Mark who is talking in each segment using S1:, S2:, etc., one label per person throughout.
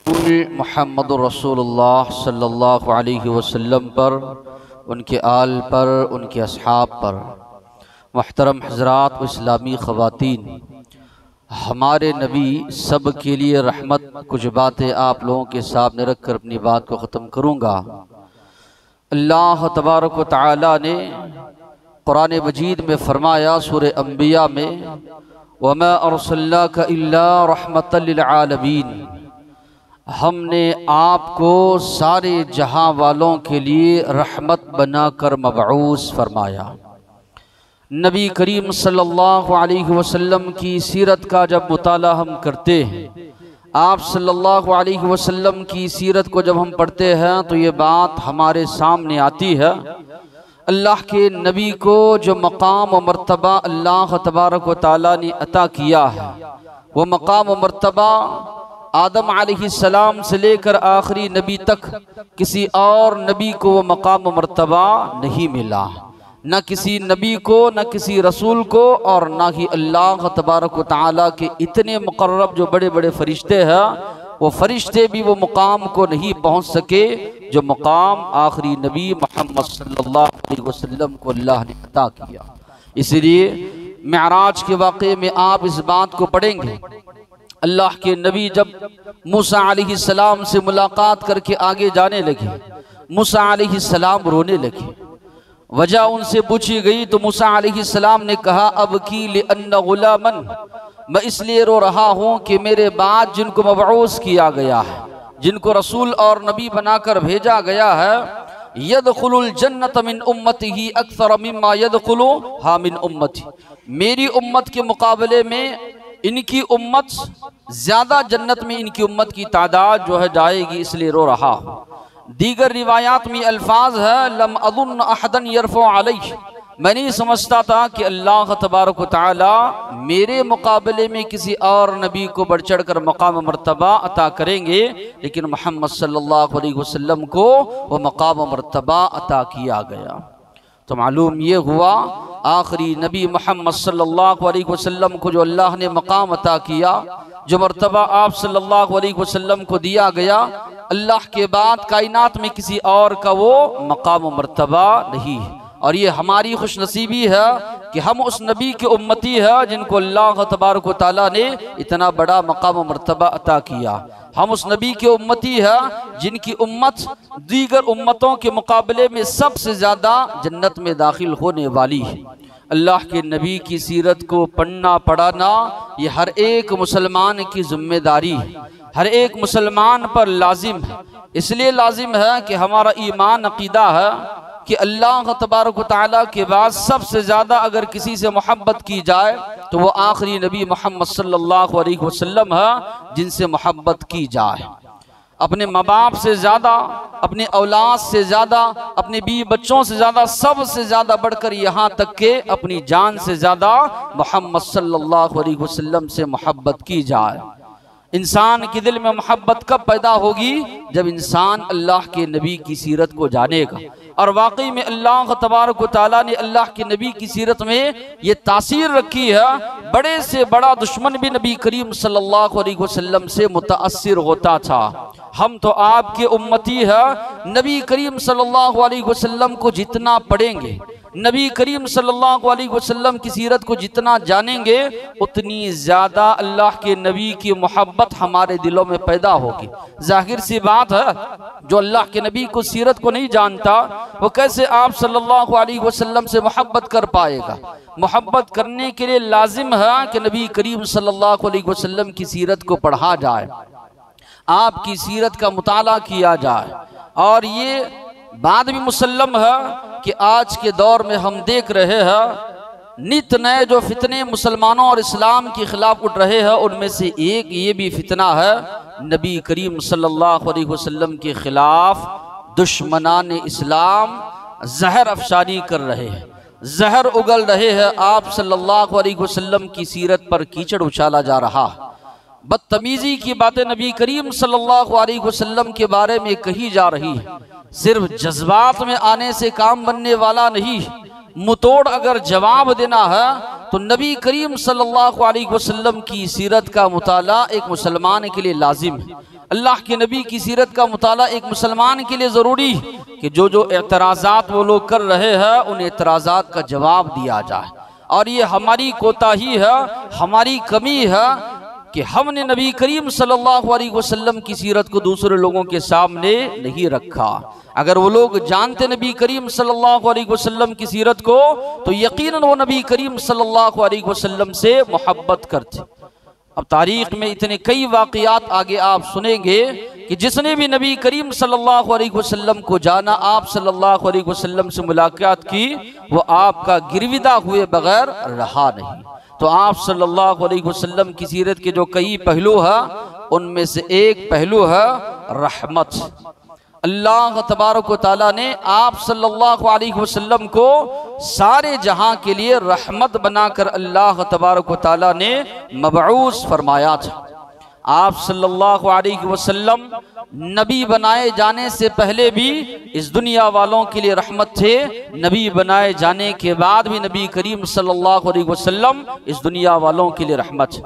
S1: मुहम्मदुर रसूलुल्लाह सल्लल्लाहु अलैहि वसल्लम पर, उनके आल पर, उनके असहाब पर। मुहतरम हज़रात व इस्लामी ख़वातीन, हमारे नबी सब के लिए रहमत। कुछ बातें आप लोगों के सामने रख कर अपनी बात को ख़त्म करूँगा। अल्लाह तबारक व तआला ने कुरान मजीद में फरमाया सूरह अंबिया में, वमा अरसलनाका इल्ला रहमतल लिल आलमीन, हमने आपको सारे जहां वालों के लिए रहमत बनाकर मबऊस फरमाया। नबी करीम सल्लल्लाहु अलैहि वसल्लम की सीरत का जब मुताला हम करते हैं, आप सल्लल्लाहु अलैहि वसल्लम की सीरत को जब हम पढ़ते हैं तो ये बात हमारे सामने आती है। अल्लाह के नबी को जो मकाम व मर्तबा अल्लाह तबारक व तआला ने अता किया है, वो मकाम व मर्तबा आदम अलैहिस्सलाम से लेकर आखिरी नबी तक किसी और नबी को वो मकाम व मर्तबा नहीं मिला। न किसी नबी को, न किसी रसूल को, और न ही अल्लाह तबारक व तआला के इतने मुकर्रब जो बड़े बड़े फरिश्ते हैं, वो फरिश्ते भी वो मुकाम को नहीं पहुँच सके जो मुकाम आखिरी नबी मोहम्मद सल्लल्लाहु अलैहि वसल्लम को अल्लाह ने अता किया। इसलिए मेराज के वाक़े में आप इस बात को पढ़ेंगे। अल्लाह के नबी जब मूसा अलैहिस्सलाम से मुलाकात करके आगे जाने लगे, मूसा अलैहिस्सलाम रोने लगे। वजह उनसे पूछी गई तो मूसा अलैहिस्सलाम ने कहा, अब की लिअन्न गुलामन, मैं इसलिए रो रहा हूँ कि मेरे बाद जिनको मबऊस किया गया है, जिनको रसूल और नबी बनाकर भेजा गया है, यदखुलुल जन्नत मिन उम्मतिही अक्सर मिम्मा यदखुलुहा मिन उम्मती, मेरी उम्मत के मुकाबले में इनकी उम्मत ज्यादा जन्नत में इनकी उम्मत की तादाद जो है जाएगी, इसलिए रो रहा हूँ। दीगर रिवायात में अल्फाज है, लम अज़ुन्न अहदन यरफ़उ अलैहि, मैं नहीं समझता था कि अल्लाह तबारक व तआला मेरे मुकाबले में किसी और नबी को बढ़ चढ़ कर मकाम मर्तबा अता करेंगे, लेकिन मोहम्मद सल्लल्लाहु अलैहि वसल्लम को वो मकाम मर्तबा अता किया गया। तो मालूम ये हुआ आखिरी नबी मोहम्मद सल्लल्लाहु अलैहि वसल्लम को जो अल्लाह ने मकाम अता किया, जो मर्तबा आप सल्लल्लाहु अलैहि वसल्लम को दिया गया, अल्लाह के बाद कायनात में किसी और का वो मकाम मर्तबा नहीं है। और ये हमारी खुशनसीबी है कि हम उस नबी के उम्मती है जिनको अल्लाह तबारक व तआला ने इतना बड़ा मकाम मर्तबा अता किया। हम उस नबी के उम्मती है जिनकी उम्मत दीगर उम्मतों के मुकाबले में सबसे ज़्यादा जन्नत में दाखिल होने वाली है। अल्लाह के नबी की सीरत को पढ़ना पढ़ाना ये हर एक मुसलमान की जिम्मेदारी है, हर एक मुसलमान पर लाजिम है। इसलिए लाजिम है कि हमारा ईमान अकीदा है कि अल्लाह तबारक व तआला के बाद सबसे ज़्यादा अगर किसी से मोहब्बत की जाए तो वो आखिरी नबी मोहम्मद सल्लल्लाहु अलैहि वसल्लम है जिनसे मोहब्बत की जाए। अपने माँ बाप से ज़्यादा, अपने औलाद से ज़्यादा, अपने बीवी बच्चों से ज़्यादा, सबसे ज़्यादा बढ़कर यहाँ तक के अपनी जान से ज़्यादा मोहम्मद सल्लल्लाहु अलैहि वसल्लम से मोहब्बत की जाए। इंसान के दिल में मोहब्बत कब पैदा होगी? जब इंसान अल्लाह के नबी की सीरत को जानेगा। और वाकई में अल्लाह तबारक व तआला ने अल्लाह के नबी की सीरत में ये तासीर रखी है। बड़े से बड़ा दुश्मन भी नबी करीम सल्लल्लाहु अलैहि वसल्लम से मुताअस्सिर होता था। हम तो आपके उम्मती है, नबी करीम सल्लल्लाहु अलैहि वसल्लम को जितना पढ़ेंगे, नबी करीम सल्लल्लाहु अलैहि वसल्लम की सीरत को जितना जानेंगे, उतनी ज़्यादा अल्लाह के नबी की मोहब्बत हमारे दिलों में पैदा होगी। जाहिर सी बात है, जो अल्लाह के नबी को सीरत को नहीं जानता वो कैसे आप सल्लल्लाहु अलैहि वसल्लम से मोहब्बत कर पाएगा? मोहब्बत करने के लिए लाजिम है कि नबी करीम सल्लल्लाहु अलैहि वसल्लम की सीरत को पढ़ा जाए, आपकी सीरत का मुताला किया जाए। और ये बात भी मुसल्लम है कि आज के दौर में हम देख रहे हैं नित नए जो फितने मुसलमानों और इस्लाम के खिलाफ उठ रहे हैं, उनमें से एक ये भी फितना है, नबी करीम सल्लल्लाहु अलैहि वसल्लम के खिलाफ दुश्मनान इस्लाम जहर अफशानी कर रहे हैं, जहर उगल रहे हैं। आप सल्लल्लाहु अलैहि वसल्लम की सीरत पर कीचड़ उछाला जा रहा है, बदतमीजी की बातें नबी करीम सल्लल्लाहु अलैहि वसल्लम के बारे में कही जा रही है। सिर्फ जज्बात में आने से काम बनने वाला नहीं, मुतोड़ अगर जवाब देना है तो नबी करीम सल्लल्लाहु अलैहि वसल्लम की सीरत का मुताला एक मुसलमान के लिए लाजिम है। अल्लाह के नबी की सीरत का मुताला एक मुसलमान के लिए ज़रूरी है कि जो जो एतराज़ात वो लोग कर रहे हैं उन एतराज़ात का जवाब दिया जाए। और ये हमारी कोताही है, हमारी कमी है कि हमने नबी करीम सल्लल्लाहु अलैहि वसल्लम की सीरत को दूसरे लोगों के सामने नहीं रखा। अगर वो लोग जानते नबी करीम सल्लल्लाहु अलैहि वसल्लम की सीरत को तो यकीनन वो नबी करीम सल्लल्लाहु अलैहि वसल्लम से मोहब्बत करते। अब तारीख में इतने कई वाक़यात आगे आप सुनेंगे कि जिसने भी नबी करीम सल्लल्लाहु अलैहि वसल्लम को जाना, आप सल्लल्लाहु अलैहि वसल्लम से मुलाकात की, वो आपका गिरविदा हुए बगैर रहा नहीं। तो आप सल्लल्लाहु अलैहि वसल्लम की सीरत के जो कई पहलू है उनमें से एक पहलू है रहमत। अल्लाह तबारक व तआला ने आप सल्लल्लाहु अलैहि वसल्लम को सारे जहां के लिए रहमत बनाकर अल्लाह तबारक व तआला ने मबऊस फरमाया था। आप सल्लल्लाहु अलैहि वसल्लम नबी बनाए जाने से पहले भी इस दुनिया वालों के लिए रहमत थे। नबी बनाए जाने के बाद भी नबी करीम सल्लल्लाहु अलैहि वसल्लम इस दुनिया वालों के लिए रहमत।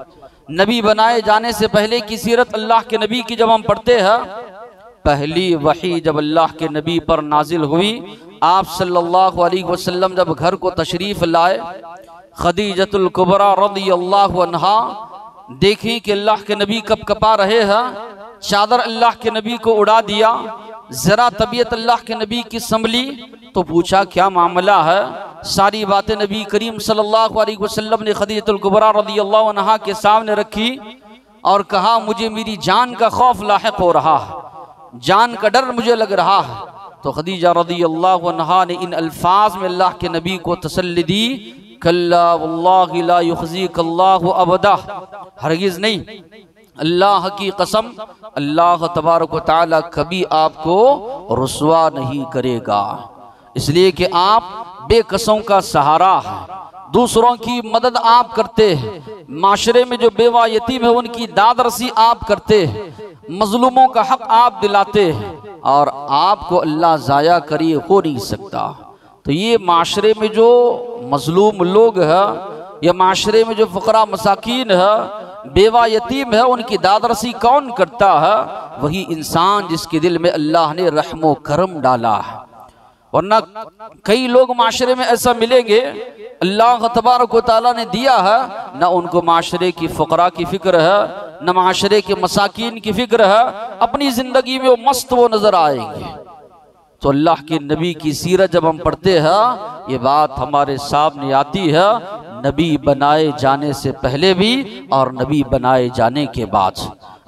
S1: नबी बनाए जाने से पहले की सीरत अल्लाह के नबी की जब हम पढ़ते हैं, पहली वही जब अल्लाह के नबी पर नाजिल हुई, आप सल्लल्लाहु अलैहि वसल्लम जब घर को तशरीफ़ लाए, खदीजतुल कुबरा रज़ियल्लाहु अन्हा देखी कि अल्लाह के नबी कपकपा रहे हैं, चादर अल्लाह के नबी को उड़ा दिया। ज़रा तबीयत अल्लाह के नबी की संभली तो पूछा क्या मामला है। सारी बातें नबी करीम सल्लल्लाहु अलैहि वसल्लम ने खदीजतुल कुबरा रज़ियल्लाहु अन्हा के सामने रखी और कहा मुझे मेरी जान का खौफ लाहिक हो रहा है, जान का डर मुझे लग रहा है। तो खदीजा रज़ियल्लाहु अन्हा ने इन अल्फाज में अल्लाह के नबी को तसल्ली दी, कल्ला वल्लाहि ला युख़ज़ीकल्लाहु अबदा, हरगिज़ नहीं, अल्लाह की कसम, अल्लाह तबारक व तआला कभी आपको रुसवा नहीं करेगा। इसलिए कि आप बेकसों का सहारा है, दूसरों की मदद आप करते हैं, माशरे में जो बेवा यतीम है उनकी दादरसी आप करते हैं, मजलूमों का हक आप दिलाते हैं और आपको अल्लाह ज़ाया करिए हो नहीं सकता। तो ये माशरे में जो मजलूम लोग हैं या माशरे में जो फ़क़रा मसाकीन है, बेवा यतीम है, उनकी दादरसी कौन करता है? वही इंसान जिसके दिल में अल्लाह ने रहमो करम डाला है। वरना कई लोग माशरे में ऐसा मिलेंगे, अल्लाह तबारक व तआला ने दिया है, न उनको माशरे की फ़क़रा की फ़िक्र है, न माशरे के मसाकीन की फ़िक्र है, अपनी ज़िंदगी में वो मस्त वो नज़र आएंगे। तो अल्लाह के नबी की सीरत जब हम पढ़ते हैं, ये बात हमारे सामने आती है, नबी बनाए जाने से पहले भी और नबी बनाए जाने के बाद।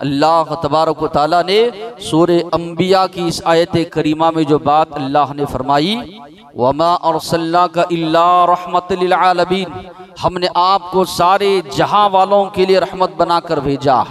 S1: अल्लाह तबारक व तआला ने सूरे अंबिया की इस आयत करीमा में जो बात अल्लाह ने फरमाई, वमा अर्सलनाका इल्ला रहमतल लिल आलमीन, हमने आपको सारे जहां वालों के लिए रहमत बनाकर भेजा।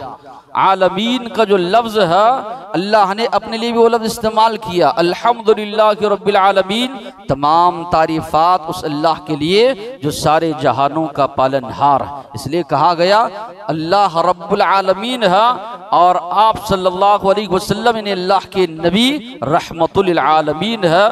S1: आलमीन का जो लफ्ज़ है अल्लाह ने अपने लिए भी वो लफ्ज़ इस्तेमाल किया, अल्हम्दुलिल्लाहि रब्बिल आलमीन, तमाम तारीफ़ात उस अल्लाह के लिए जो सारे जहानों का पालनहार। इसलिए कहा गया अल्लाह रब्बुल आलमीन है और आप सल्लल्लाहु अलैहि वसल्लम ने अल्लाह के नबी रहमतुल लिल आलमीन है।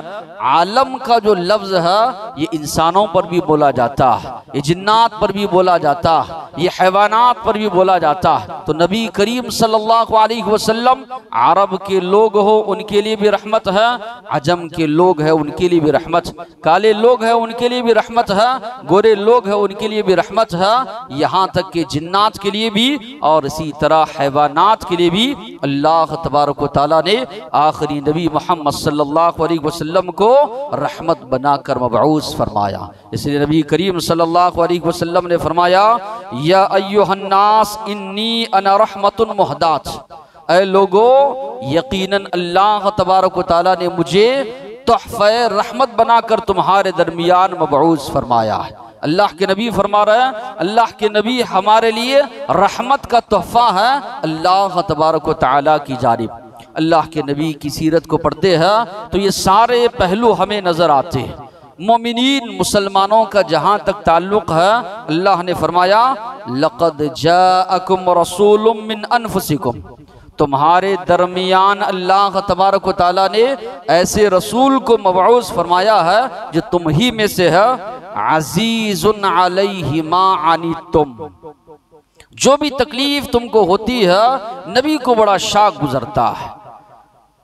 S1: आलम का जो लफ्ज़ है ये इंसानों पर भी बोला जाता है, ये जिन्नात पर भी बोला जाता है, ये हैवानात पर भी बोला जाता है। तो नबी करीम सल्लल्लाहु अलैहि वसल्लम अरब के लोग हो उनके लिए भी रहमत है, अजम के लोग हैं उनके लिए भी रहमत, काले लोग हैं उनके लिए भी रहमत है, गोरे लोग हैं उनके लिए भी रहमत है, यहाँ तक कि जिन्नात के लिए भी और इसी तरह हैवानात के लिए भी अल्लाह तबारक व तआला ने आखिरी नबी मोहम्मद सल्लल्लाहु अलैहि वसल्लम को रहमत बनाकर मबऊस फरमाया। इसलिए नबी करीम सल्लल्लाहु अलैहि वसल्लम ने फरमाया, या अय्युहन्नास इन्नी अना रहमतुन मुहदात, ऐ लोगो यकीनन अल्लाह तबारक व तआला ने मुझे तोहफ़े रहमत बनाकर तुम्हारे दरमियान मबऊस फरमाया है। अल्लाह के नबी फरमा रहे हैं, अल्लाह के नबी हमारे लिए रहमत का तोहफ़ा है अल्लाह तबारक व तआला की जानिब। अल्लाह के नबी की सीरत को पढ़ते हैं तो ये सारे पहलू हमें नज़र आते हैं। मोमिनीन मुसलमानों का जहाँ तक ताल्लुक़ है, अल्लाह ने फरमाया लक़द जाअकुम रसूलुम मिन अनफुसिकुम, तुम्हारे दरमियान अल्लाह तबारक व तआला ने ऐसे रसूल को मबऊस फरमाया है जो तुम ही में से है, अजीजुन अलैहि मा अनितुम, जो भी तकलीफ तुमको होती है नबी को बड़ा शाक गुजरता है।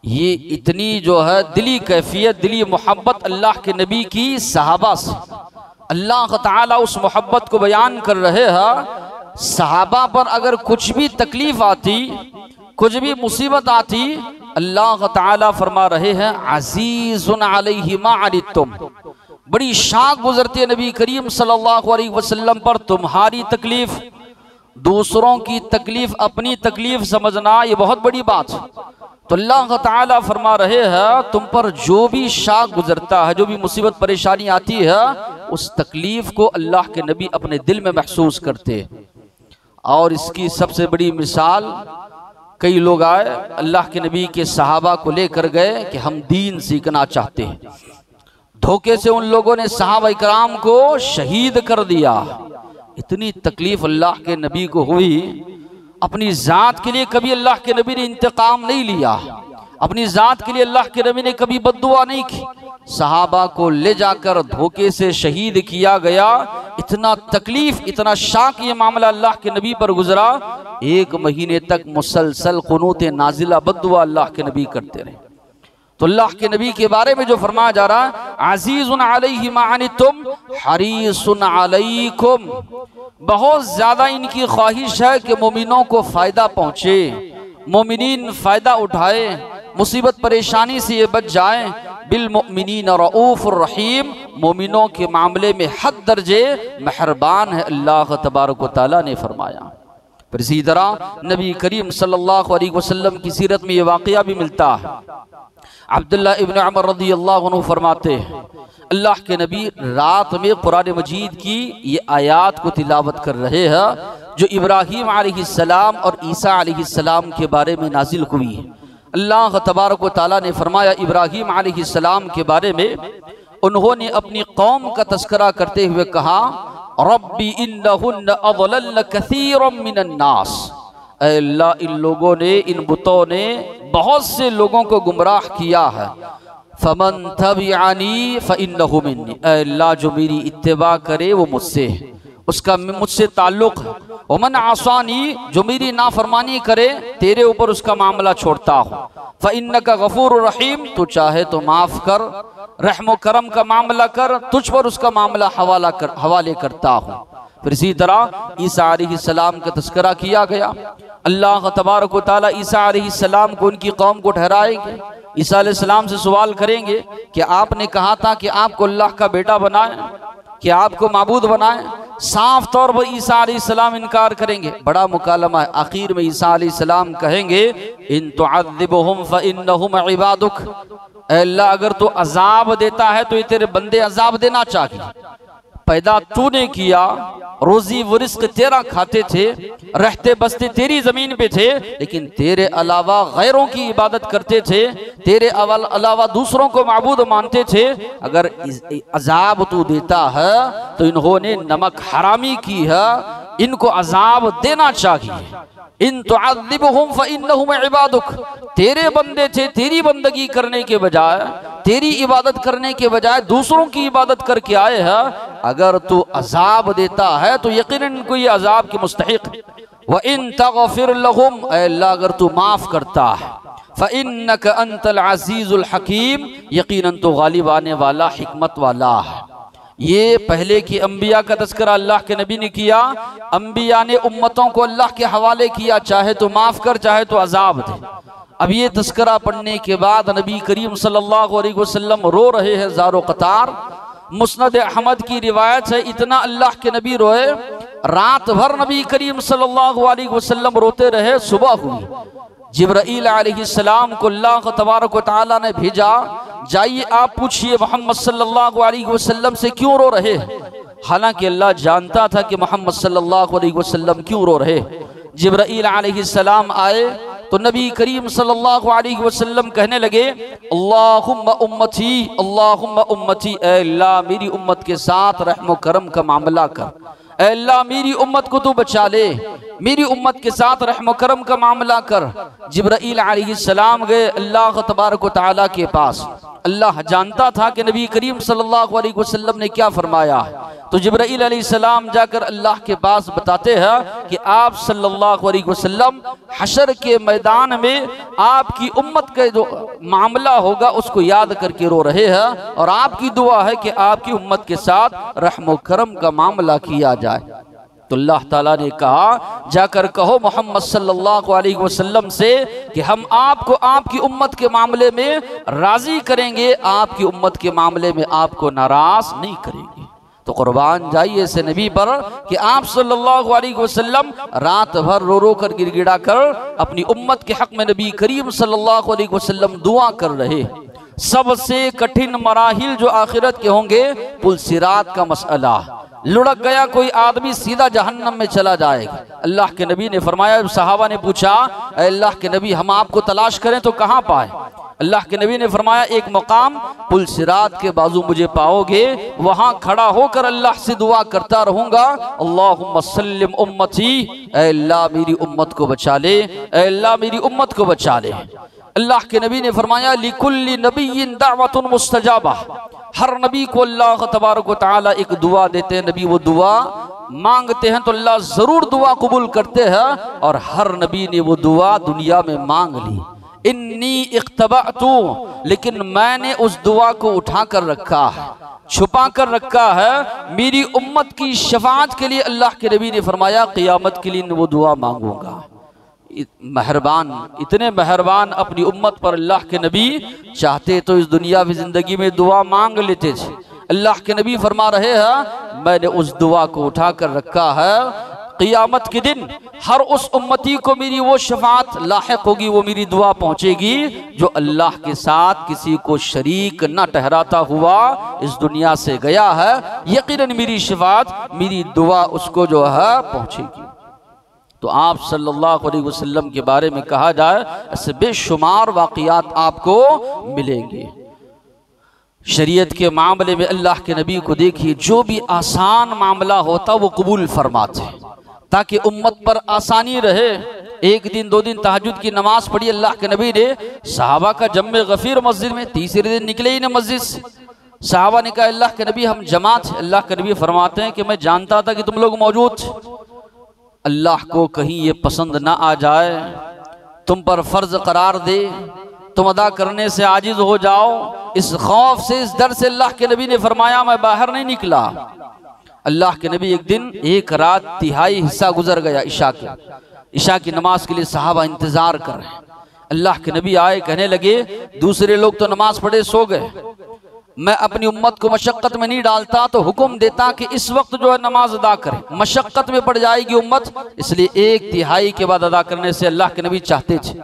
S1: ये इतनी जो है दिली कैफियत, दिली मोहब्बत अल्लाह के नबी की सहाबा से, अल्लाह ताला उस मोहब्बत को बयान कर रहे हैं। सहाबा पर अगर कुछ भी तकलीफ आती, कुछ भी मुसीबत आती, अल्लाह ताला फरमा रहे हैं अजीजुन अलैहि मा अनितुम, बड़ी शाक गुजरती है नबी करीम सल्लल्लाहु अलैहि वसल्लम पर तुम्हारी तकलीफ। दूसरों की तकलीफ अपनी तकलीफ समझना ये बहुत बड़ी बात है। तो अल्लाह ताला फरमा रहे हैं तुम पर जो भी शाक गुजरता है, जो भी मुसीबत परेशानी आती है, उस तकलीफ को अल्लाह के नबी अपने दिल में महसूस करते। और इसकी सबसे बड़ी मिसाल, कई लोग आए अल्लाह के नबी के सहाबा को लेकर गए कि हम दीन सीखना चाहते हैं। धोखे से उन लोगों ने सहाबा इकराम को शहीद कर दिया। इतनी तकलीफ अल्लाह के नबी को हुई। अपनी जात के लिए कभी अल्लाह के नबी ने इंतकाम नहीं लिया, अपनी जात के लिए अल्लाह के नबी ने कभी बद्दुआ नहीं की। सहाबा को ले जाकर धोखे से शहीद किया गया। इतना तकलीफ, इतना शाक ये मामला अल्लाह के नबी पर गुजरा। 1 महीने तक मुसलसल कुनूत नाजिला बद्दुआ अल्लाह के नबी करते रहे। तो अल्लाह के नबी के बारे में जो फरमाया जा रहा है, अजीजुन अलैहि मा अनितुम हरीसुन अलैकुम, बहुत ज्यादा इनकी ख्वाहिश है कि मोमिनों को फायदा पहुंचे, मोमिनीन फायदा उठाए, मुसीबत परेशानी से ये बच जाए। बिल मुमिनीन रऊफुर रहीम, मोमिनों के मामले में हद दर्जे मेहरबान है अल्लाह तबारक व तआला ने फरमाया। फिर इसी तरह नबी करीम सल्लल्लाहु अलैहि वसल्लम की सीरत में ये वाक़या भी मिलता है। अब्दुल्लाह इब्न उमर रज़ी अल्लाह अन्हु फरमाते हैं अल्लाह के नबी रात में कुरान मजीद की ये आयात को तिलावत कर रहे हैं जो इब्राहीम अलैहिस्सलाम और ईसा अलैहिस्सलाम के बारे में नाजिल हुई है। अल्लाह तबारक व तआला ने फरमाया इब्राहीम अलैहिस्सलाम के बारे में, उन्होंने अपनी कौम का तस्करा करते हुए कहा, रब्बी इन्नहुन्न अज़लल्न कसीरम मिनन नास, अल्लाह इन लोगों ने, इन बुतों ने बहुत से लोगों को गुमराह किया है। फमन तबिअनी फइन्नहु मिन्नी, अल्लाह जो मेरी इत्तिबा करे वो मुझसे है, उसका मुझसे ताल्लुक है। वमन आसानी, जो मेरी नाफरमानी करे तेरे ऊपर उसका मामला छोड़ता हूँ। फइन्नका गफूरुर रहीम, तू चाहे तो माफ कर, रहम करम का मामला कर, तुझ पर उसका मामला हवाले करता हूँ। फिर इसी तरह ईसा अलैहिस्सलाम का तस्करा किया गया। अल्लाह तबारक व तआला ईसा अलैहिस्सलाम को उनकी कौम को ठहराएंगे। ईसा अलैहिस्सलाम से सवाल करेंगे कि आपने कहा था कि आपको अल्लाह का बेटा बनाए, कि आपको माबूद बनाए। साफ तौर पर ईसा अलैहिस्सलाम इनकार करेंगे। बड़ा मुकालमा है। आखिर में ईसा अलैहिस्सलाम कहेंगे, इन तुअज़्ज़िबहुम फइन्नहुम इबादुक, अल्लाह अगर तू अजाब देता है तो ये तेरे बंदे अजाब देना चाहिए। पैदा तूने किया, रोजी वो रिस्क तेरा खाते थे, रहते बसते तेरी जमीन पे थे, लेकिन तेरे अलावा गैरों की इबादत करते थे, तेरे अलावा दूसरों को माबूद मानते थे। अगर अजाब तू देता है तो इन्होंने नमक हरामी की है, इनको अजाब देना चाहिए। इन तुअज़्ज़िबहुम फइन्नहुम इबादुक, तेरे बंदे थे, तेरी बंदगी करने के बजाय, तेरी इबादत करने के बजाय दूसरों की इबादत करके आए हैं। अगर तू अजाब देता है तो यकीनन इनको ये अजाब के मुस्तहिक। व इन तग़फिर लहुम, अल्लाह अगर तू माफ करता है, फइन्नका अंतल अज़ीज़ुल हकीम, यकीनन तो गालिब आने वाला, हिकमत वाला है। ये पहले की अंबिया का तज़किरा अल्लाह के नबी ने किया। अंबिया ने उम्मतों को अल्लाह के हवाले किया, चाहे तो माफ कर, चाहे तो अजाब दे। अब ये तज़किरा पढ़ने के बाद नबी करीम सल्लल्लाहु अलैहि वसल्लम रो रहे हैं ज़ारो क़तार। मुस्नद अहमद की रिवायत है, इतना अल्लाह के नबी रोए, रात भर नबी करीम सल्लल्लाहु अलैहि वसल्लम रोते रहे। सुबह हुई, जिब्राईल अलैहिस्सलाम को अल्लाह तबारक व तआला ने भेजा, जाइए आप पूछिए मोहम्मद सल्लल्लाहु अलैहि वसल्लम से क्यों रो रहे। हालांकि अल्लाह जानता था कि मोहम्मद सल्लल्लाहु अलैहि वसल्लम क्यों रो रहे। जिब्राईल अलैहिस्सलाम आए तो नबी करीम सल्लल्लाहु अलैहि वसल्लम कहने लगे, अल्लाहुम्मा उम्मती, अल्लाहुम्मा उम्मती, ऐ अल्लाह मेरी उम्मत के साथ रहम करम का मामला कर, ऐ अल्लाह मेरी उम्मत को तू बचा ले। मेरी उम्मत के साथ रहम करम का मामला कर। जिब्राईल अलैहिस्सलाम गए अल्लाह तबारक व तआला के पास। अल्लाह जानता था कि नबी करीम सल्लल्लाहु अलैहि वसल्लम ने क्या फरमाया। तो जिब्राईल अलैहिस्सलाम जाकर अल्लाह के पास बताते हैं कि आप सल्लल्लाहु अलैहि वसल्लम हशर के मैदान में आपकी उम्मत का जो मामला होगा उसको याद करके रो रहे हैं, और आपकी दुआ है कि आपकी उम्मत के साथ रहम करम का मामला किया जाए। तो अल्लाह ताला ने कहा, जाकर कहो मोहम्मद सल्लल्लाहु अलैहि वसल्लम से कि हम आपको आपकी उम्मत के मामले में राजी करेंगे, आपकी उम्मत के मामले में आपको नाराज नहीं करेंगे। तो कुर्बान जाइए ऐसे नबी पर कि आप सल्लल्लाहु अलैहि वसल्लम रात भर रो रो कर गिड़गिड़ा कर अपनी उम्मत के हक में नबी करीम सल्लल्लाहु अलैहि वसल्लम दुआ कर रहे। सबसे कठिन मराहिल जो आखिरत के होंगे, पुल सिरात का मसला, लुढ़क गया कोई आदमी सीधा जहन्नम में चला जाएगा। अल्लाह के नबी ने फरमाया, सहाबा ने पूछा, अल्लाह के नबी हम आपको तलाश करें तो कहाँ पाए? अल्लाह के नबी ने फरमाया, एक मकाम पुल सिरात के बाजू मुझे पाओगे, वहां खड़ा होकर अल्लाह से दुआ करता रहूंगा, अल्लाहुम्मा सल्लिम उम्मती, ऐ अल्लाह मेरी उम्मत को बचा ले, ऐ अल्लाह मेरी उम्मत को बचा ले। अल्लाह के नबी ने फरमाया, लिकुल्ली नबिय्यिन दावतुन मुस्तजाबा, हर नबी को अल्लाह तबारक व तआला एक दुआ देते हैं। नबी वो दुआ मांगते हैं तो अल्लाह जरूर दुआ कबूल करते हैं, और हर नबी ने वो दुआ दुनिया में मांग ली। इन्नी इख्तबअतु, लेकिन मैंने उस दुआ को उठा कर रखा है, छुपा कर रखा है मेरी उम्मत की शफाअत के लिए। अल्लाह के नबी ने फरमाया, क़यामत के लिए वो दुआ मांगूंगा। मेहरबान, इतने मेहरबान अपनी उम्मत पर अल्लाह के नबी, चाहते तो इस दुनिया की जिंदगी में दुआ मांग लेते थे। अल्लाह के नबी फरमा रहे हैं, मैंने उस दुआ को उठा कर रखा है, क़यामत के दिन हर उस उम्मती को मेरी वो शफाअत लाहिक होगी, वो मेरी दुआ पहुंचेगी जो अल्लाह के साथ किसी को शरीक न ठहराता हुआ इस दुनिया से गया है। यकीनन मेरी शफाअत, मेरी दुआ उसको जो है पहुंचेगी। तो आप सल्लल्लाहु अलैहि वसल्लम के बारे में कहा जाए, ऐसे बेशुमार वाक़ियात आपको मिलेंगे। शरीयत के मामले में अल्लाह के नबी को देखिए, जो भी आसान मामला होता वो कबूल फरमाते ताकि उम्मत पर आसानी रहे। एक दिन दो दिन तहज्जुद की नमाज पढ़ी अल्लाह के नबी ने, सहाबा का जम्मे गफीर मस्जिद में, तीसरे दिन निकले ही ना मस्जिद से। सहाबा ने कहा, अल्लाह के नबी हम जमात है। अल्लाह के नबी फरमाते हैं कि मैं जानता था कि तुम लोग मौजूद थे। अल्लाह को कहीं ये पसंद ना आ जाए, तुम पर फर्ज करार दे, तुम अदा करने से आजिज हो जाओ, इस खौफ से, इस डर से अल्लाह के नबी ने फरमाया मैं बाहर नहीं निकला। अल्लाह के नबी एक दिन एक रात तिहाई हिस्सा गुजर गया ईशा की नमाज के लिए सहाबा इंतजार कर रहे हैं। अल्लाह के नबी आए, कहने लगे दूसरे लोग तो नमाज पढ़े सो गए, मैं अपनी उम्मत को मशक्कत में नहीं डालता तो हुक्म देता कि इस वक्त जो है नमाज अदा करे, मशक्कत में पड़ जाएगी उम्मत, इसलिए एक तिहाई के बाद अदा करने से अल्लाह के नबी चाहते थे,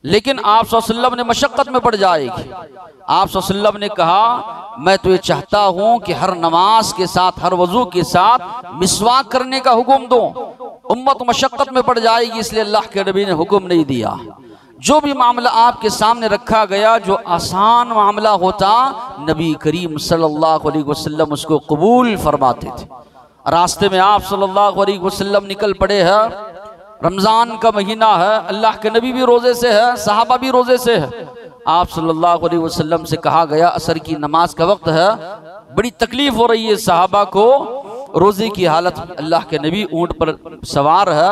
S1: लेकिन आप सल्लल्लाहु अलैहि वसल्लम ने मशक्कत में पड़ जाएगी। आप सल्लल्लाहु अलैहि वसल्लम ने कहा, मैं तो ये चाहता हूं कि हर नमाज के साथ, हर वजू के साथ मिसवाक करने का हुक्म दो, उम्मत मशक्कत में पड़ जाएगी, इसलिए अल्लाह के नबी ने हुक्म नहीं दिया। जो भी मामला आपके सामने रखा गया, जो आसान मामला होता, नबी करीम सल्लल्लाहु अलैहि वसल्लम उसको कबूल फरमाते थे। रास्ते में आप सल्लल्लाहु अलैहि वसल्लम निकल पड़े हैं, रमज़ान का महीना है, अल्लाह के नबी भी रोज़े से है, सहाबा भी रोज़े से है। आप सल्लल्लाहु अलैहि वसल्लम से कहा गया असर की नमाज का वक्त है, बड़ी तकलीफ हो रही है सहाबा को, रोज़े की हालत में अल्लाह के नबी ऊँट पर सवार है,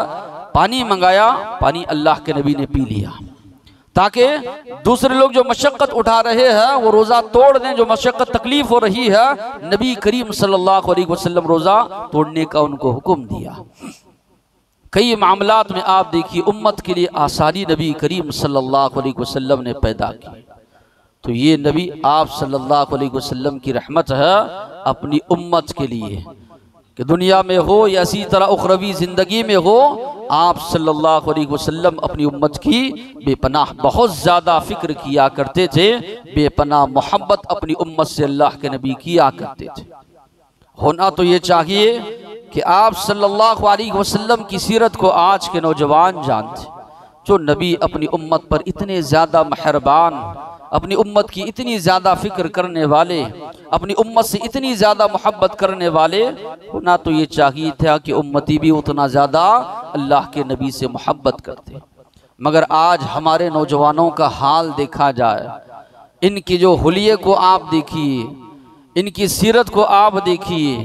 S1: पानी मंगाया, पानी अल्लाह के नबी ने पी लिया ताकि दूसरे लोग जो मशक्कत उठा रहे हैं वो रोज़ा तोड़ दें, जो मशक्कत तकलीफ हो रही है। नबी करीम सल्लल्लाहु अलैहि वसल्लम रोज़ा तोड़ने का उनको हुक्म दिया। कई मामलात में आप देखिए उम्मत के लिए आसानी नबी करीम सल्लल्लाहु अलैहि वसल्लम ने पैदा की। तो ये नबी आप सल्लल्लाहु अलैहि वसल्लम की रहमत है अपनी उम्मत के लिए, कि दुनिया में हो या इसी तरह उखरवी ज़िंदगी में हो, आप सल्लल्लाहु अलैहि वसल्लम अपनी उम्मत की बेपनाह बहुत ज़्यादा फ़िक्र किया करते थे, बेपनाह मोहब्बत अपनी उम्मत से अल्लाह के नबी किया करते थे। होना तो ये चाहिए कि आप सल्लल्लाहु अलैहि वसल्लम की सीरत को आज के नौजवान जानते, जो नबी अपनी उम्मत पर इतने ज़्यादा मेहरबान, अपनी उम्मत की इतनी ज़्यादा फ़िक्र करने वाले, अपनी उम्मत से इतनी ज़्यादा मोहब्बत करने वाले, होना तो ये चाहिए था कि उम्मती भी उतना ज़्यादा अल्लाह के नबी से मोहब्बत करते। मगर आज हमारे नौजवानों का हाल देखा जाए, इनकी जो हुलिये को आप देखिए, इनकी सीरत को आप देखिए,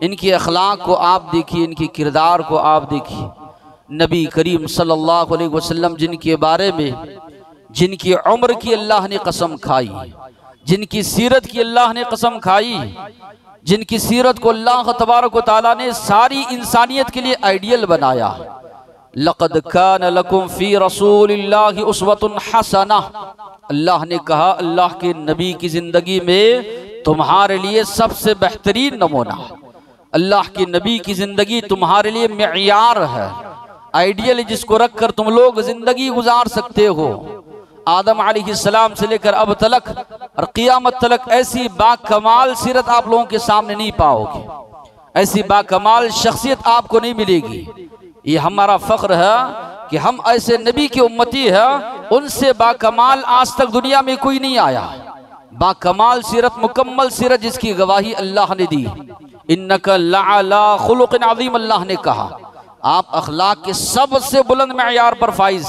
S1: इनके अखलाक को आप देखिए, इनके किरदार को आप देखिए। नबी करीम सल्लल्लाहु अलैहि वसल्लम जिनके बारे में, जिनकी उम्र की अल्लाह ने कसम खाई, जिनकी सीरत की अल्लाह ने कसम खाई, जिनकी सीरत को अल्लाह तबारक व तआला ने सारी इंसानियत के लिए आइडियल बनाया। लक़द कान लकुम फ़ी रसूलिल्लाहि उस्वतुन हसना, अल्लाह ने कहा अल्लाह के नबी की ज़िंदगी में तुम्हारे लिए सबसे बेहतरीन नमूना, अल्लाह के नबी की ज़िंदगी तुम्हारे लिए मेयार है, आइडियल जिसको रख कर तुम लोग ज़िंदगी गुजार सकते हो। आदम अलैहिस्सलाम से लेकर अब तलक और क़ियामत तलक ऐसी बाकमाल सीरत आप लोगों के सामने नहीं पाओगे, ऐसी बाकमाल शख्सियत आपको नहीं मिलेगी। ये हमारा फ़ख्र है कि हम ऐसे नबी की उम्मती है, उनसे बाकमाल आज तक दुनिया में कोई नहीं आया। बाकमाल सीरत, मुकम्मल सीरत जिसकी गवाही अल्लाह ने दी। इन्नका लअला खुलुक़िन अज़ीम, अल्लाह ने कहा आप अखलाक के सबसे बुलंद मेयार पर फाइज,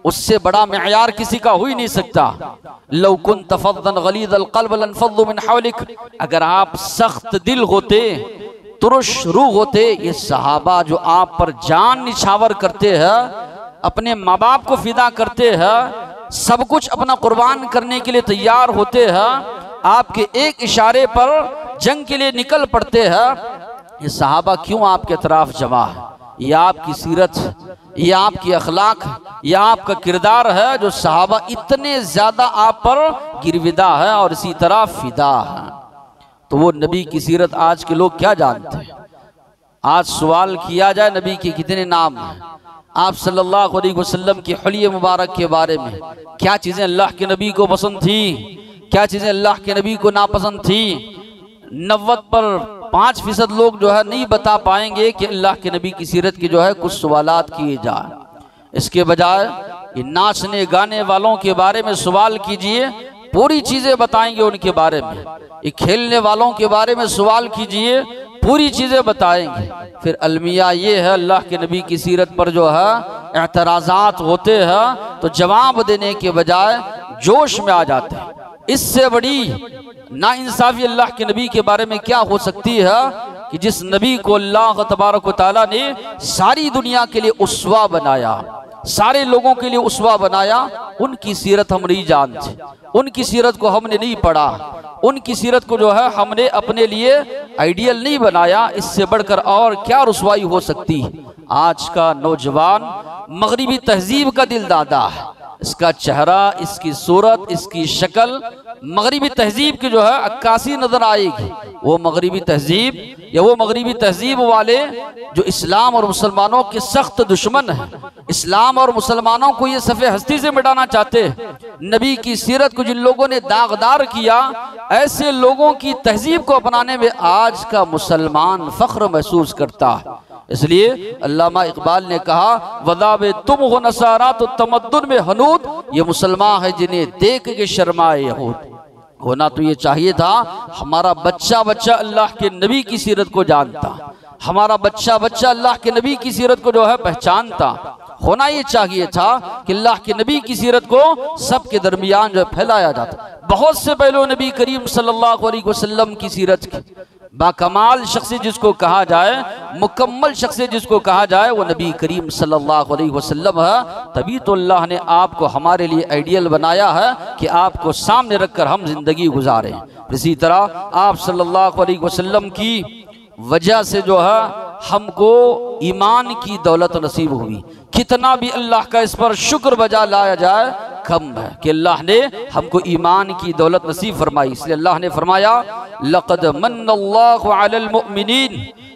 S1: उससे बड़ा मेयार किसी का हो ही नहीं सकता। लौ कुन्त फ़ज़्ज़न गलीज़ल क़ल्ब लन्फ़ज़्ज़ू मिन हौलिक, अगर आप सख्त दिल होते, तुरुश रूह होते, ये सहाबा जो आप पर जान निछावर करते हैं, अपने माँ बाप को फिदा करते हैं, सब कुछ अपना कुर्बान करने के लिए तैयार होते हैं, आपके एक इशारे पर जंग के लिए निकल पड़ते हैं, ये सहाबा क्यों आपके तरफ जमा है? यह आपकी सीरत, यह आपकी अखलाक, यह आपका किरदार है जो सहाबा इतने ज़्यादा आप पर गिरविदा है और इसी तरह फिदा है। तो वो नबी की सीरत आज के लोग क्या जानते हैं? आज सवाल किया जाए नबी के कितने नाम हैं, आप सल्लल्लाहु अलैहि वसल्लम की हुलिये मुबारक के बारे में क्या चीज़ें अल्लाह के नबी को पसंद थी, क्या चीज़ें अल्लाह के नबी को नापसंद थी। 90% लोग जो है नहीं बता पाएंगे कि अल्लाह के नबी की सीरत की जो है कुछ सवालात किए जाए। इसके बजाय ये नाचने गाने वालों के बारे में सवाल कीजिए, पूरी चीज़ें बताएंगे उनके बारे में। ये खेलने वालों के बारे में सवाल कीजिए, पूरी चीज़ें बताएंगे। फिर अलमिया ये है, अल्लाह के नबी की सीरत पर जो है एतराज़ात होते हैं तो जवाब देने के बजाय जोश में आ जाते हैं। इससे बड़ी नाइंसाफ़ी अल्लाह के नबी के बारे में क्या हो सकती है कि जिस नबी को अल्लाह तबारक व तआला ने सारी दुनिया के लिए उस्वा बनाया, सारे लोगों के लिए उस्वा बनाया, उनकी सीरत हम नहीं जानते, उनकी सीरत को हमने नहीं पढ़ा, उनकी सीरत को जो है हमने अपने लिए आइडियल नहीं बनाया। इससे बढ़कर और क्या रुसवाई हो सकती है? आज का नौजवान मगरिबी तहजीब का दिल दादा है, इसका चेहरा, इसकी सूरत, इसकी शक्ल मगरिबी तहजीब की जो है अक्कासी नजर आएगी। वो मगरिबी तहजीब या वो मगरिबी तहजीब वाले जो इस्लाम और मुसलमानों के सख्त दुश्मन हैं, इस्लाम और मुसलमानों को ये सफ़े हस्ती से मिटाना चाहते हैं। नबी की सीरत को जिन लोगों ने दागदार किया, ऐसे लोगों की तहजीब को अपनाने में आज का मुसलमान फ़ख्र महसूस करता है। इसलिए अल्लामा इकबाल ने कहा, वदावे तुम हो नसारा तो तमद्दुन में हनूद, ये मुसलमान है जिन्हें देख के शर्माए यहूद। होना तो ये चाहिए था हमारा बच्चा बच्चा अल्लाह के नबी की सीरत को जानता, हमारा बच्चा बच्चा अल्लाह के नबी की सीरत को जो है पहचानता। होना ये चाहिए था कि अल्लाह के नबी की सीरत को सबके दरमियान जो फैलाया जाता। बहुत से पहले नबी करीम सल्लल्लाहु अलैहि वसल्लम की सीरत की बाकमाल शख्सियत जिसको कहा जाए, मुकम्मल शख्सियत जिसको कहा जाए, वो नबी करीम सल्लल्लाहु अलैहि वसल्लम है। तभी तो अल्लाह ने आपको हमारे लिए आइडियल बनाया है कि आपको सामने रखकर हम जिंदगी गुजारें। इसी तरह आप सल्लल्लाहु अलैहि वसल्लम की वजह से जो है हमको ईमान की दौलत नसीब हुई। कितना भी अल्लाह का इस पर शुक्र बजा लाया जाए कम है कि अल्लाह ने हमको ईमान की दौलत नसीब फरमाई। इसलिए अल्लाह ने फरमाया, लक़द मन्नल्लाहु अलल मुमिनीन,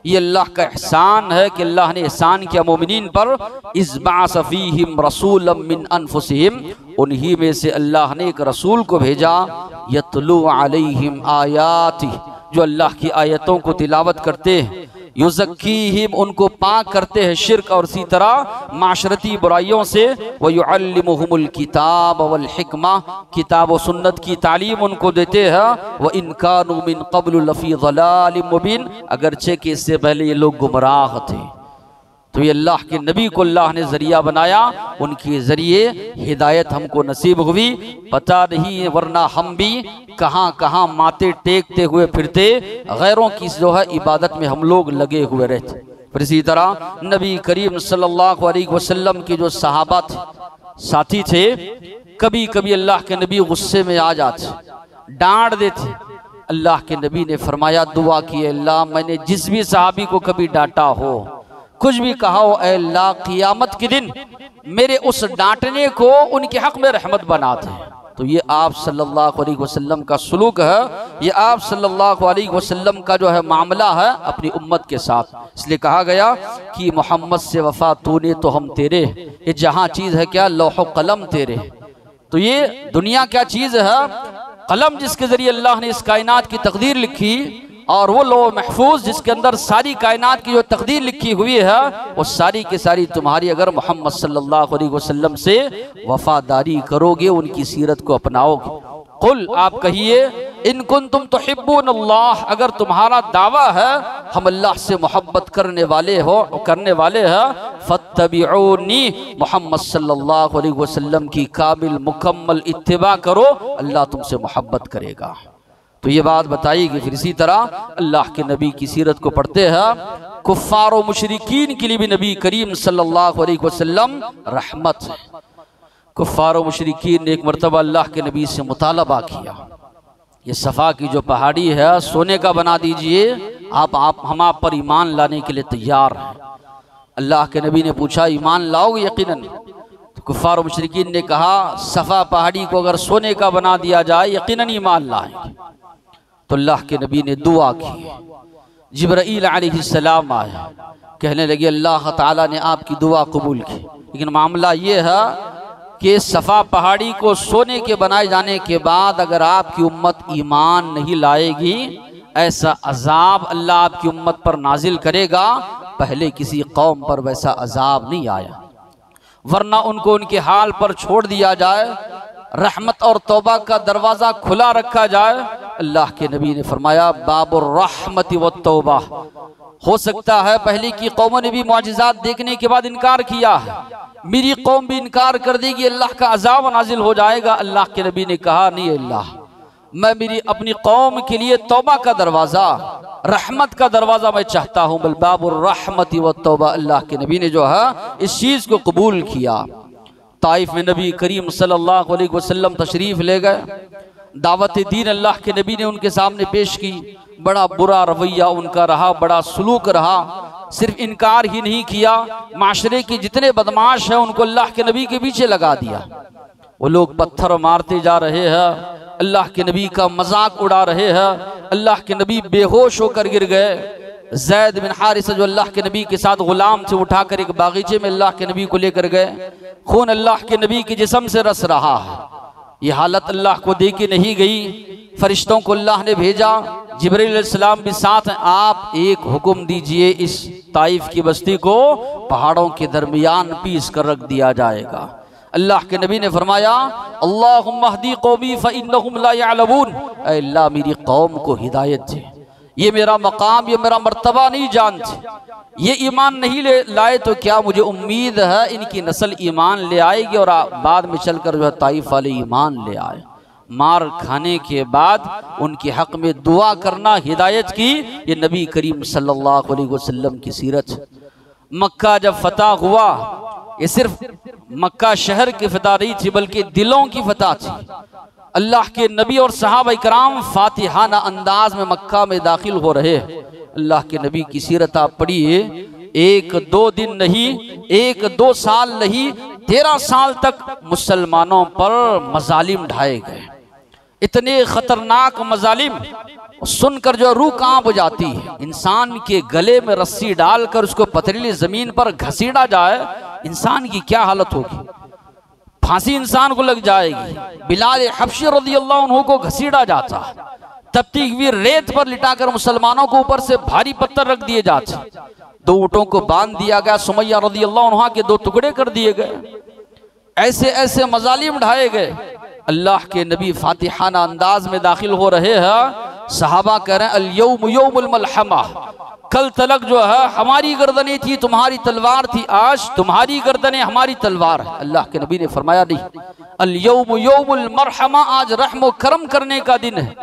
S1: ये अल्लाह का एहसान है कि अल्लाह ने एहसान किया मोमिनीन पर। इज़ बअस फ़ीहिम रसूलन मिन अनफुसिहिम, उन्हीं में से अल्लाह ने एक रसूल को भेजा, यतलू अलैहिम आयाति, जो अल्लाह की आयतों को तिलावत करते हैं, युज़क्कीहिम, उनको पाक करते हैं शिर्क और इसी तरह माशरती बुराइयों से। व युअल्लिमुहुमुल किताब वल हिकमा, किताब व सुन्नत की तालीम उनको देते हैं। व इन कानू मिन क़ब्लु लफ़ी ज़लालिम मुबीन, अगरचे कि इससे पहले ये लोग गुमराह थे। तो ये अल्लाह के नबी को अल्लाह ने ज़रिया बनाया, उनके ज़रिए हिदायत हमको नसीब हुई। पता नहीं वरना हम भी कहाँ कहाँ माथे टेकते हुए फिरते, गैरों की जो है इबादत में हम लोग लगे हुए रहते। फिर इसी तरह नबी करीम सल्लल्लाहु अलैहि वसल्लम के जो सहाबा थे, साथी थे, कभी कभी अल्लाह के नबी गुस्से में आ जाते, डांट देते। अल्लाह के नबी ने फरमाया, दुआ की, अल्लाह मैंने जिस भी सहाबी को कभी डांटा हो, कुछ भी कहा हो, अल्लाह क़ियामत के दिन मेरे उस डांटने को उनके हक में रहमत बना दे। तो ये आप सल्लल्लाहु अलैहि वसल्लम का सलूक है, ये आप सल्लल्लाहु अलैहि वसल्लम का जो है मामला है अपनी उम्मत के साथ। इसलिए कहा गया कि मोहम्मद से वफा तूने तो हम तेरे, ये जहाँ चीज़ है क्या, लौह कलम तेरे। तो ये दुनिया क्या चीज़ है, कलम जिसके ज़रिए अल्लाह ने इस कायनात की तकदीर लिखी, और वो लौह महफूज जिसके अंदर सारी कायनात की जो तकदीर लिखी हुई है, वो सारी की सारी तुम्हारी अगर मोहम्मद सल्लल्लाहु अलैहि वसल्लम से वफादारी करोगे, उनकी सीरत को अपनाओगे। कुल, आप कहिए, इन कुंतुम तुहिब्बूनल्लाह, अगर तुम्हारा दावा है हम अल्लाह से मोहब्बत करने वाले हैं, फत्तबिऊनी, मोहम्मद सल्लल्लाहु अलैहि वसल्लम की कामिल मुकम्मल इत्तिबा करो, अल्लाह तुमसे मोहब्बत करेगा। तो ये बात बताई कि फिर इसी तरह अल्लाह के नबी की सीरत को पढ़ते हैं। कुफ्फार और मुशरिकीन के लिए भी नबी करीम सल्लल्लाहु अलैहि वसल्लम रहमत है। कुफ्फार और मुशरिकीन ने एक मरतबा अल्लाह के नबी से मुतालबा किया, ये सफ़ा की जो पहाड़ी है सोने का बना दीजिए, हम आप पर ईमान लाने के लिए तैयार हैं। अल्लाह के नबी ने पूछा, ईमान लाओगे यकीनन? तो कुफ्फार और मुशरिकीन ने कहा, सफ़ा पहाड़ी को अगर सोने का बना दिया जाए यकीनन ईमान लाएंगे। तो अल्लाह के नबी ने दुआ की, जिब्राईल अलैहिस्सलाम आए, कहने लगे अल्लाह ताला ने आपकी दुआ कबूल की, लेकिन मामला ये है कि सफ़ा पहाड़ी को सोने के बनाए जाने के बाद अगर आपकी उम्मत ईमान नहीं लाएगी, ऐसा अजाब अल्लाह आपकी उम्मत पर नाजिल करेगा, पहले किसी कौम पर वैसा अजाब नहीं आया। वरना उनको उनके हाल पर छोड़ दिया जाए, रहमत और तौबा का दरवाज़ा खुला रखा जाए। अल्लाह के नबी ने फरमाया, बाबुर रहमति व तौबा, हो सकता है पहले की कौमों ने भी मुआजिज़ात देखने के बाद इनकार किया है, मेरी कौम भी इनकार कर देगी, अल्लाह का अजाब नाजिल हो जाएगा। अल्लाह के नबी ने कहा, नहीं अल्लाह, मैं मेरी अपनी कौम के लिए तौबा का दरवाज़ा, रहमत का दरवाज़ा मैं चाहता हूँ, बल बाबुर रहमति व तौबा। अल्लाह के नबी ने जो है इस चीज़ को कबूल किया। ताइफ में नबी करीम सल्लल्लाहु अलैहि वसल्लम तशरीफ़ ले गए, दावत दीन अल्लाह के नबी ने उनके सामने पेश की। बड़ा बुरा रवैया उनका रहा, बड़ा सलूक रहा, सिर्फ इनकार ही नहीं किया, माशरे के जितने बदमाश हैं उनको अल्लाह के नबी के पीछे लगा दिया। वो लोग पत्थर मारते जा रहे हैं, अल्लाह के नबी का मजाक उड़ा रहे हैं, अल्लाह के नबी बेहोश होकर गिर गए। ज़ैद बिन हारिसा जो अल्लाह के नबी के साथ गुलाम से उठाकर एक बागीचे में अल्लाह के नबी को लेकर गए, खून अल्लाह के नबी के जिस्म से रस रहा है। ये हालत अल्लाह को दे के नहीं गई, फरिश्तों को अल्लाह ने भेजा, जिब्रील अलैहिस्सलाम भी साथ हैं, आप एक हुक्म दीजिए, इस ताइफ की बस्ती को पहाड़ों के दरमियान पीस कर रख दिया जाएगा। अल्लाह के नबी ने फरमाया, अल्लाहुम्मा हदी कौमी फ़इन्नहुम ला यअलमून, ऐ अल्लाह मेरी कौम को हिदायत दे, ये मेरा मकाम, ये मेरा मर्तबा नहीं जानते, ये ईमान नहीं ले लाए तो क्या मुझे उम्मीद है इनकी नस्ल ईमान ले आएगी और बाद में चलकर जो है ताइफ वाले ईमान ले आए। मार खाने के बाद उनके हक में दुआ करना हिदायत की, ये नबी करीम सल्लल्लाहु अलैहि वसल्लम की सीरत। मक्का जब फतह हुआ, ये सिर्फ मक्का शहर की फतह नहीं थी बल्कि दिलों की फतह थी। अल्लाह के नबी और सहाबा इकराम फातिहाना अंदाज में मक्का में दाखिल हो रहे। अल्लाह के नबी की सीरत आप पढ़िए, 1-2 दिन नहीं, 1-2 साल नहीं, 13 साल तक मुसलमानों पर मजालिम ढाए गए, इतने खतरनाक मजालिम सुनकर जो रूह कांप जाती है। इंसान के गले में रस्सी डालकर उसको पथरीली जमीन पर घसीटा जाए, इंसान की क्या हालत होगी, फांसी इंसान को लग जाएगी। बिलाल हबशी रज़ियल्लाहु अन्हु को घसीटा जाता, तपती हुई रेत पर लिटाकर मुसलमानों को ऊपर से भारी पत्थर रख दिए जाते, 2 ऊँटों को बांध दिया गया, सुमैया रज़ियल्लाहु अन्हा के 2 टुकड़े कर दिए गए, ऐसे ऐसे मजालिम ढाए गए। अल्लाह के नबी फातिहाना अंदाज में दाखिल हो रहे हैं, सहाबा कह रहे हैं अल-यौम यौमुल मलहमा, कल तलक जो है हमारी गर्दनें थी, तुम्हारी तलवार थी, आज तुम्हारी गर्दनें हमारी तलवार है। अल्लाह के नबी ने फरमाया नहीं, अल-यौम यौमुल मरहमा, आज रहम करम करने का दिन है।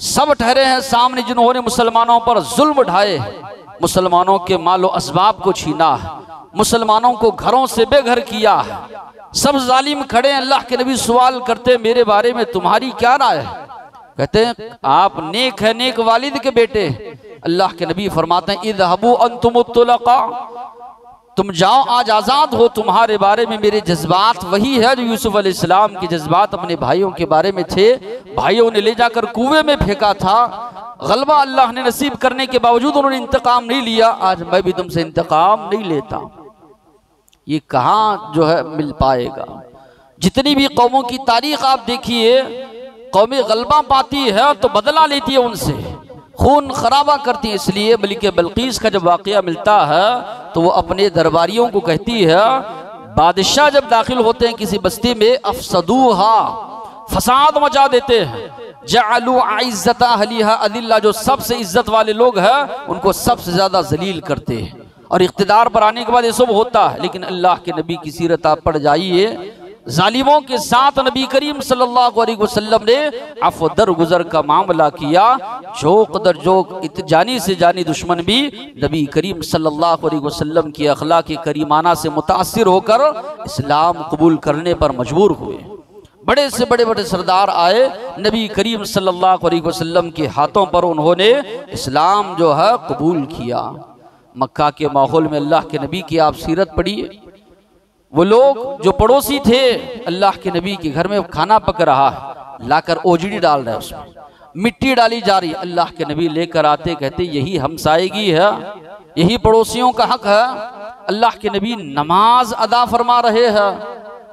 S1: सब ठहरे हैं सामने जिन्होंने मुसलमानों पर जुल्म ढाए, मुसलमानों के मालो असबाब को छीना है, मुसलमानों को घरों से बेघर किया है, सब जालिम खड़े हैं। अल्लाह के नबी सवाल करते मेरे बारे में तुम्हारी क्या राय है? कहते हैं आप नेक है, नेक वालिद के बेटे। अल्लाह के नबी फरमाते हैं इज़हबू अंतुमुत तुलका, तुम जाओ आज आज़ाद हो। तुम्हारे बारे में मेरे जज्बात वही है जो यूसुफ अलैहिस्सलाम के जज्बात अपने भाइयों के बारे में थे। भाइयों ने ले जाकर कुएं में फेंका था, गलबा अल्लाह ने नसीब करने के बावजूद उन्होंने इंतकाम नहीं लिया, आज मैं भी तुमसे इंतकाम नहीं लेता। ये कहाँ जो है मिल पाएगा। जितनी भी कौमों की तारीख आप देखिए, कौमें गलबा पाती है तो बदला लेती है, उनसे खून खराबा करती है। इसलिए बल्कि बल्कीस का जब वाक़या मिलता है तो वो अपने दरबारियों को कहती है, बादशाह जब दाखिल होते हैं किसी बस्ती में, अफसदूहा, फसाद मचा देते हैं, जअलू इज़्ज़त अहलिहा अदिल्ला, जो सबसे इज्जत वाले लोग हैं उनको सबसे ज्यादा जलील करते हैं। और इख्तिदार पर आने के बाद ये सब होता है। लेकिन अल्लाह के नबी की सीरत आप पढ़ जाइए, जालिमों के साथ नबी करीम सल्लल्लाहु अलैहि वसल्लम ने अफ़्व दरगुजर का मामला किया। जोक दर जोक जानी से जानी दुश्मन भी नबी करीम सल्लल्लाहु अलैहि वसल्लम की अखलाक करीमाना से मुतासिर होकर इस्लाम कबूल करने पर मजबूर हुए। बड़े से बड़े बड़े सरदार आए, नबी करीम सल्लल्लाहु अलैहि वसल्लम के हाथों पर उन्होंने इस्लाम जो है कबूल किया। मक्का के माहौल में अल्लाह के नबी की आप सीरत पढ़िए। वो लोग जो पड़ोसी थे, अल्लाह के नबी के घर में खाना पक रहा है, लाकर ओजड़ी डाल रहे हैं, उसमें मिट्टी डाली जा रही है। अल्लाह के नबी लेकर आते, कहते यही हमसायगी है, यही पड़ोसियों का हक है। अल्लाह के नबी नमाज अदा फरमा रहे हैं,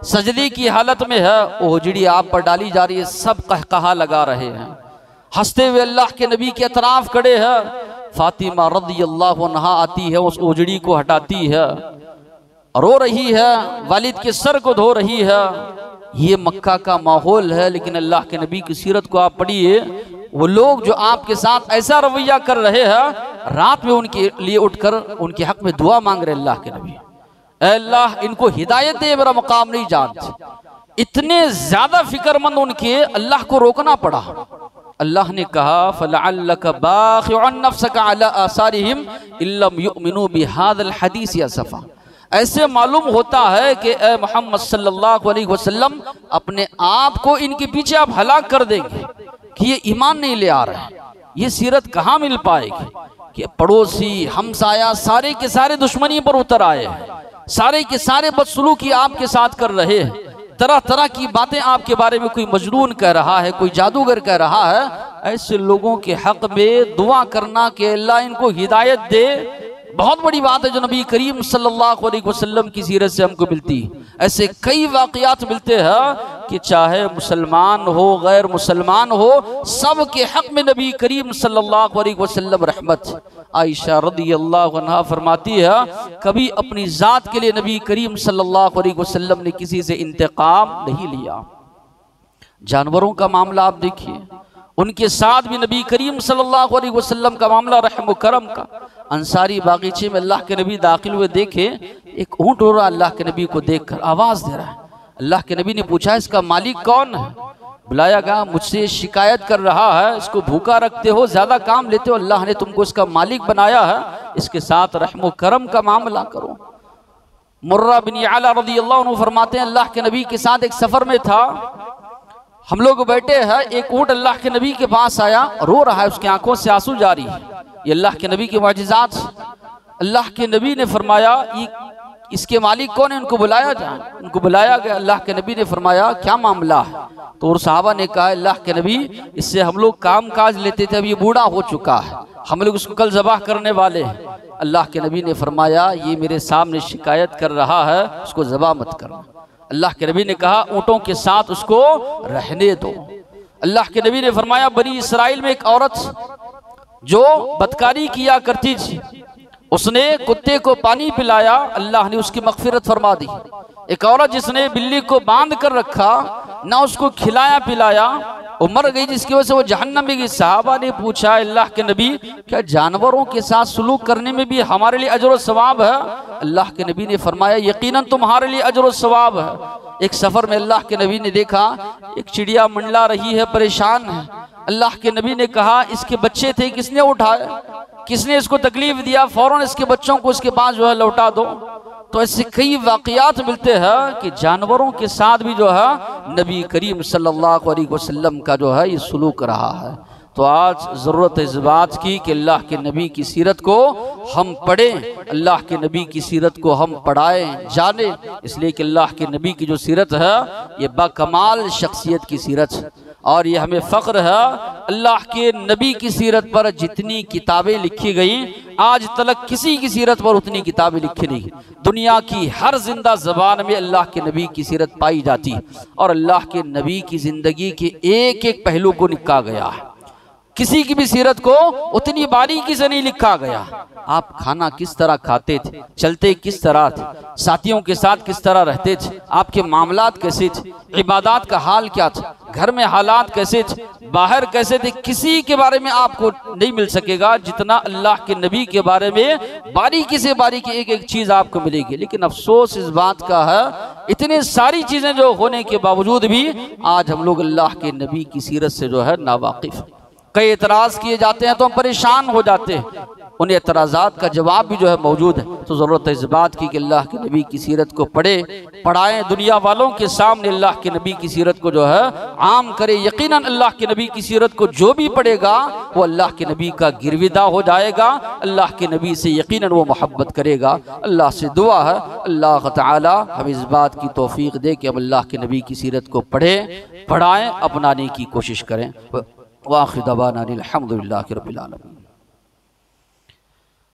S1: सजदी की हालत में है, ओजड़ी आप पर डाली जा रही है, सब कहकहा लगा रहे हैं, हंसते हुए अल्लाह के नबी के अतराफ खड़े हैं। फातिमा रज़ियल्लाहु अन्हा आती है, उस ओजड़ी को हटाती है, रो रही है, वालिद के सर को धो रही है। ये मक्का का माहौल है। लेकिन अल्लाह के नबी की सीरत को आप पढ़िए, वो लोग जो आपके साथ ऐसा रवैया कर रहे हैं, रात में उनके लिए उठकर उनके हक में दुआ मांग रहे अल्लाह के नबी, अल्लाह इनको हिदायत दे, मेरा मकाम नहीं जानते। इतने ज्यादा फिक्रमंद उनके, अल्लाह को रोकना पड़ा। अल्लाह ने कहा फलअल्लका बाखिउन नफ्सका अला आसारिहिम इल्लम युमिनू बिहादिल हदीस असफा। ऐसे मालूम होता है कि ए मोहम्मद सल्लल्लाहु अलैहि वसल्लम, अपने आप को इनके पीछे आप हलाक कर देंगे कि ये ईमान नहीं ले आ रहे। ये सीरत कहाँ मिल पाएगी कि पड़ोसी हमसाया सारे के सारे दुश्मनी पर उतर आए हैं, सारे के सारे बदसलूकी आपके साथ कर रहे हैं, तरह तरह की बातें आपके बारे में कोई मजनून कह रहा है, कोई जादूगर कह रहा है। ऐसे लोगों के हक में दुआ करना कि अल्लाह इनको हिदायत दे, बहुत बड़ी बात है जो नबी करीम सल्लल्लाहु अलैहि वसल्लम की सीरत से हमको मिलती। ऐसे कई वाक़यात मिलते हैं कि चाहे मुसलमान हो गैर मुसलमान हो, सब के हक में नबी करीम सल्लल्लाहु अलैहि वसल्लम रहमत। आयशा रज़ियल्लाहु अन्हा फरमाती है, कभी अपनी ज़ात के लिए नबी करीम सल्लल्लाहु अलैहि वसल्लम ने किसी से इंतकाम नहीं लिया। जानवरों का मामला आप देखिए, उनके साथ भी नबी करीम सल्लल्लाहु अलैहि वसल्लम का मामला रहम करम का। अंसारी बागीचे में अल्लाह के नबी दाखिल हुए, देखे एक ऊँट रो रहा, अल्लाह के नबी को देखकर आवाज़ दे रहा है। अल्लाह के नबी ने पूछा इसका मालिक कौन है? बुलाया गया, मुझसे शिकायत कर रहा है, इसको भूखा रखते हो, ज़्यादा काम लेते हो, अल्लाह ने तुमको इसका मालिक बनाया है, इसके साथ रहम करम का मामला करो। मुर्रा बिन आला रज़ियल्लाहु अन्हु फरमाते हैं, अल्लाह के नबी के साथ एक सफ़र में था, हम लोग बैठे हैं, एक ऊँट अल्लाह के नबी के पास आया, रो रहा है, उसकी आंखों से आंसू जारी है। ये अल्लाह के नबी के मुआजिज़ात। अल्लाह के नबी ने फरमाया इसके मालिक कौन है, उनको बुलाया जाए। उनको बुलाया गया, अल्लाह के नबी ने फरमाया क्या मामला है? तो और साहबा ने कहा अल्लाह के नबी, इससे हम लोग काम काज लेते थे, अब ये बूढ़ा हो चुका है, हम लोग उसको कल ज़बाह करने वाले हैं। अल्लाह के नबी ने फरमाया ये मेरे सामने शिकायत कर रहा है, उसको ज़बाह मत करना। अल्लाह के नबी ने कहा ऊँटों के साथ उसको रहने दो। अल्लाह के नबी ने फरमाया, बनी इसराइल में एक औरत जो बदकारी किया करती थी, उसने कुत्ते को पानी पिलाया, अल्लाह ने उसकी मगफिरत फरमा दी। एक औरत जिसने बिल्ली को बांध कर रखा, ना उसको खिलाया पिलाया, वो मर गई, जिसकी वजह से वो जहन्नम में गई। सहाबा ने पूछा, अल्लाह के नबी, क्या जानवरों के साथ सुलूक करने में भी हमारे लिए अजर व सवाब है? अल्लाह के नबी ने फरमाया, यकीनन तुम्हारे लिए अजर व सवाब है। एक सफर में अल्लाह के नबी ने देखा एक चिड़िया मंडला रही है, परेशान है। अल्लाह के नबी ने कहा, इसके बच्चे थे, किसने उठाए, किसने इसको तकलीफ दिया, फौरन इसके बच्चों को इसके पास जो है लौटा दो। तो ऐसे कई वाकयात मिलते हैं कि जानवरों के साथ भी जो है नबी करीम सल्लल्लाहु अलैहि वसल्लम का जो है ये सलूक रहा है। तो आज ज़रूरत है इस बात की कि अल्लाह के नबी की सीरत को हम पढ़ें, अल्लाह के नबी की सीरत को हम पढ़ाएं, जानें, इसलिए कि अल्लाह के नबी की जो सीरत है ये बाकमाल शख्सियत की सीरत है। और ये हमें फ़ख्र है, अल्लाह के नबी की सीरत पर जितनी किताबें लिखी गई, आज तक किसी की सीरत पर उतनी किताबें लिखी नहीं। दुनिया की हर जिंदा ज़बान में अल्लाह के नबी की सीरत पाई जाती और अल्लाह के नबी की ज़िंदगी के एक एक पहलू को लिखा गया है। किसी की भी सीरत को उतनी बारीकी से नहीं लिखा गया। आप खाना किस तरह खाते थे, चलते किस तरह थे, साथियों के साथ किस तरह रहते थे, आपके मामलात कैसे थे, इबादत का हाल क्या था, घर में हालात कैसे थे, बाहर कैसे थे, किसी के बारे में आपको नहीं मिल सकेगा जितना अल्लाह के नबी के बारे में बारीकी से बारीकी एक एक चीज़ आपको मिलेगी। लेकिन अफसोस इस बात का है, इतनी सारी चीज़ें जो होने के बावजूद भी आज हम लोग अल्लाह के नबी की सीरत से जो है नावाकिफ़। कई एतराज़ किए जाते हैं तो हम परेशान हो जाते हैं, उन एतराज़ात का जवाब भी जो है मौजूद है। तो ज़रूरत है इस बात की कि अल्लाह के नबी की सीरत को पढ़ाएं, दुनिया वालों के सामने अल्लाह के नबी की सीरत को जो है आम करे। यकीनन अल्लाह के नबी की सीरत को जो भी पढ़ेगा वो अल्लाह के नबी का गिरविदा हो जाएगा, अल्लाह के नबी से यकीनन वो मोहब्बत करेगा। अल्लाह से दुआ है अल्लाह ताला हम इस बात की तौफीक दे कि हम अल्लाह के नबी की सीरत को पढ़ें, पढ़ाएं, अपनाने की कोशिश करें। वाखिर दवाना अनिल हम्दुलिल्लाहि रब्बिल आलमीन।